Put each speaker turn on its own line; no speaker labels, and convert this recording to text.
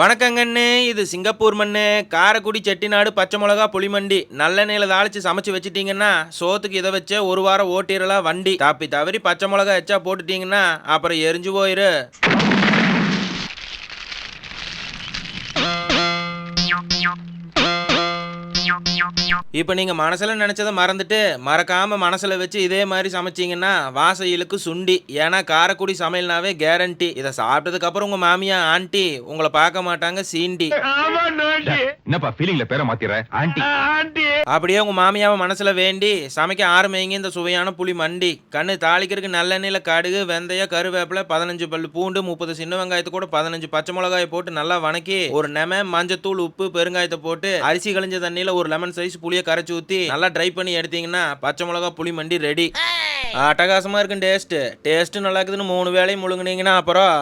வணக்கங்கண்ணே, இது சிங்கப்பூர் மண்ணு. காரைக்குடி, செட்டிநாடு, பச்சை மிளகா, புளிமண்டி. நல்லெண்ணெயில தாளிச்சு சமைச்சு வச்சிட்டீங்கன்னா சோத்துக்கு இதை வச்சே ஒரு வாரம் ஓட்டிடலாம் வண்டி. தப்பி தவறி பச்சை மிளகா எச்சா போட்டுட்டீங்கன்னா அப்புறம் எரிஞ்சு போயிரு. இப்போ நீங்க மனசுல நினைச்சதை மறந்துட்டு மறக்காம மனசுல வச்சு இதே மாதிரி சமைச்சீங்கன்னா வாசம் இழுக்கு சுண்டி. ஏன்னா காரைக்குடி சமையல்னாவே கேரண்டி. இதை சாப்பிட்டதுக்கு அப்புறம் உங்க மாமியா ஆண்டி உங்களை பார்க்க மாட்டாங்க சீண்டி.
என்னப்பா ஃபீலிங்ல பேரை மாத்திர ஆண்டி?
அப்படியே உங்க மாமியாவை மனசுல வேண்டி சமைக்க ஆரம்பிங்க இந்த சுவையான புளி மண்டி. கண்ணு தாளிக்கிறதுக்கு நல்லெண்ணெயில கடுகு, வெந்தயம், கருவேப்பிலை, 15 பல்லு பூண்டு, 30 சின்ன வெங்காயத்தை கூட 15 பச்சை மிளகாயை போட்டு நல்லா வணக்கி ஒரு மஞ்சத்தூள், உப்பு, பெருங்காயத்தை போட்டு அரிசி கழிஞ்ச தண்ணியில ஒரு லெமன் சைஸ் புளியை கரைச்சி ஊத்தி நல்லா ட்ரை பண்ணி எடுத்தீங்கன்னா பச்சை மிளகா புளி மண்டி ரெடி. அட்டகாசமா இருக்கும் டேஸ்ட். நல்லா இருக்குதுன்னு 3 வேளையும் முழுங்குனீங்கன்னா அப்புறம்